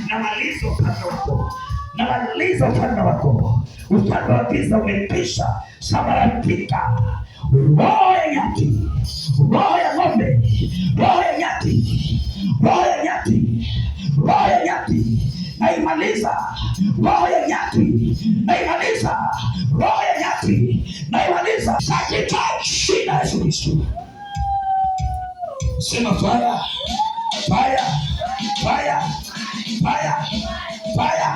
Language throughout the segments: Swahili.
Namaliza ufalme wako, namaliza ufalme wako. Ufalme wa giza umekwisha sambaratika. Roho ya nyati, roho ya ng'ombe, roho ya nyati, roho ya nyati, roho ya nyati, naimaliza. Roho ya nyati naimaliza, roho ya nyati naimaliza katika jina la Yesu Kristo. Sema fire, fire, fire, fire, fire.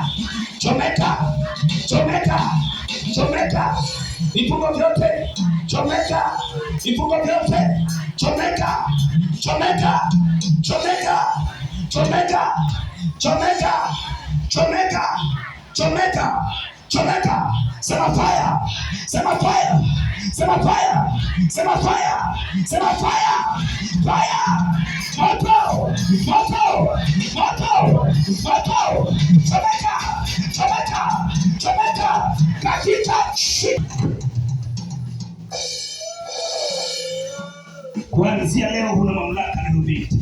Chomeka, chomeka, chomeka vifungo vyote, chomeka vifungo vyote, chomeka, chomeka, chomeka, chomeka, chomeka, chomeka, chomeka, chomeka. Sema fire, sema fire, sema fire, sema fire, sema fire, fire. Moto, moto, moto, moto. Chomeka, chomeka, chomeka katika kuanzia leo huna mamlaka na binti.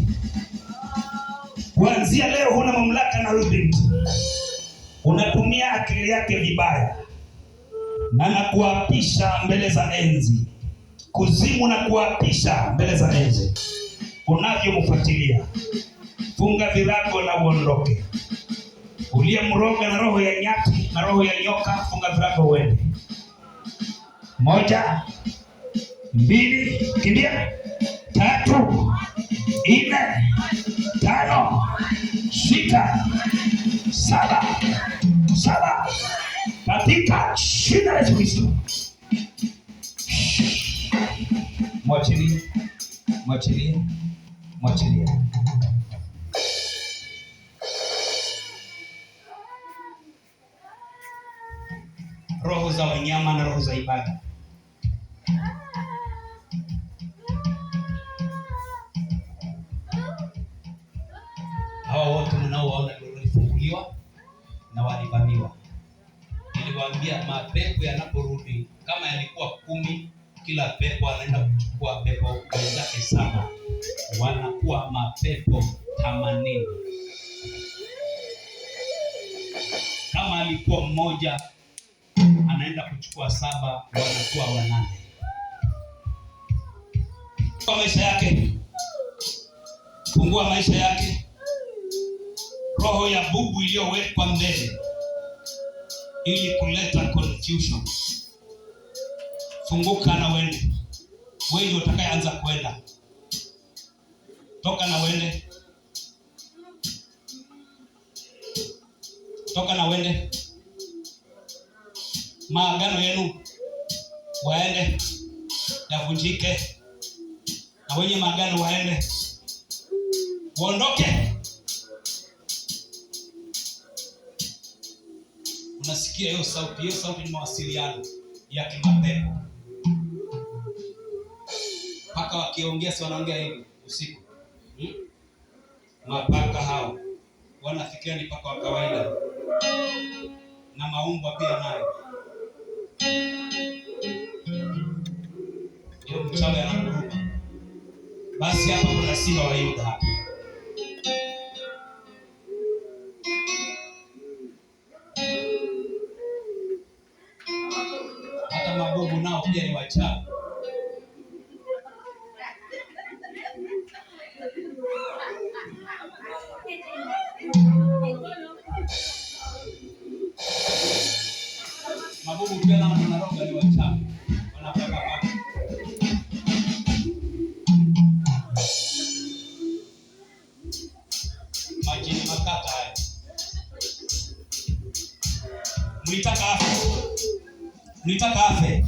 Kuanzia leo huna mamlaka na binti. Unatumia akili yake vibaya. Na nakuapisha mbele za enzi. Kuzimu na kuapisha mbele za enzi. Unavyomfuatilia. Funga virago na uondoke. Uliyemroga na roho ya nyati na roho ya nyoka, funga virago uende. 1, 2, kimbia. 3, 4, 5, 6, 7 katika jina la Yesu Kristo. Mwachilie, mwachilie, mwachilie. Roho za wanyama na roho za ibada. Hawa wote mnaowaona walifunguliwa na walivamiwa. Niliwaambia mapepo yanaporudi, kama yalikuwa 10, kila pepo anaenda kuchukua pepo wenzake 7, wanakuwa mapepo 80. Kama alikuwa mmoja anaenda kuchukua 7, wanakuwa 8. Kwa maisha yake, fungua maisha yake. Roho ya bubu iliyowekwa mbele ili kuleta confusion, funguka na wende. Wewe utakayeanza kwenda, toka na wende, toka na wende. Maagano yenu waende yavunjike, na wenye maagano waende waondoke. Unasikia hiyo sauti? Hiyo sauti ni mawasiliano ya kimapepo. Paka wakiongea, si wanaongea hivi usiku. Mapaka hao wanafikiria ni paka wa kawaida, na maumbwa pia nayo. Hiyo mchawi anakuruka. Basi hapa kuna simba wa Yuda hapa. Hata mabubu nao pia ni wachawi. Mabubu pia nao wanaroga, ni wachawi. Wanapaka paka. Majini makata haya. Mlitaka afe. Mlitaka afe.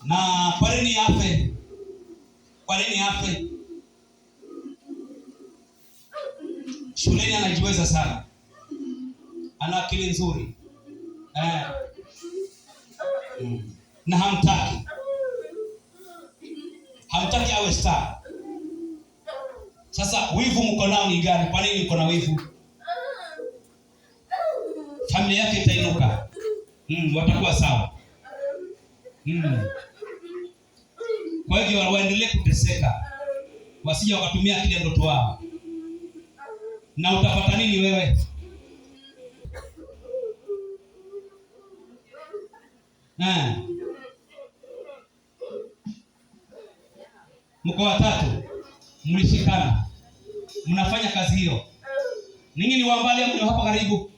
Na kwa nini afe? Kwa nini afe? Shuleni anajiweza sana. Ana akili nzuri. Na hamtaki. Hamtaki awe star. Sasa wivu mko nao ni gani? Kwa nini mko na wivu? Familia yake itainuka. Watakuwa sawa. Kwa hivyo waendelee kuteseka, wasije wakatumia kile ndoto wao. na utapata nini wewe? Mko watatu, mlishikana, mnafanya kazi hiyo. Ninyi ni wambali ama ni hapa karibu?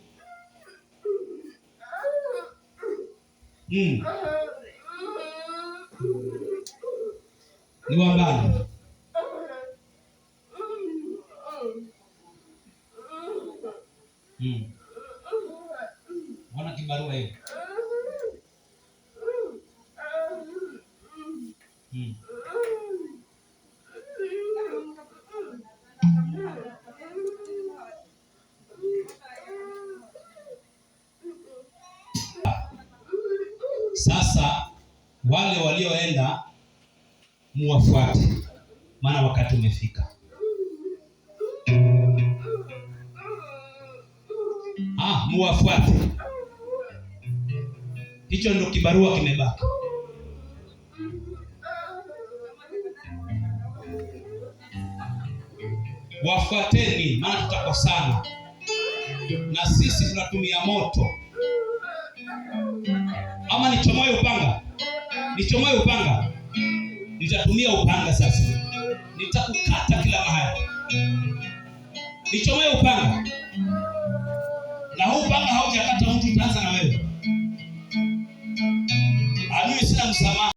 Ni wambali. Wana kibarua hiyo. Sasa wale walioenda muwafuate, maana wakati umefika. Muwafuate. Hicho ndio kibarua kimebaki. Wafuateni, maana tutakosana. Na sisi tunatumia moto. Ama nichomoe upanga? Nichomoe upanga? Nitatumia upanga sasa. Nitakukata kila mahali. Nichomoe upanga. Na huu upanga haujakata mtu, utaanza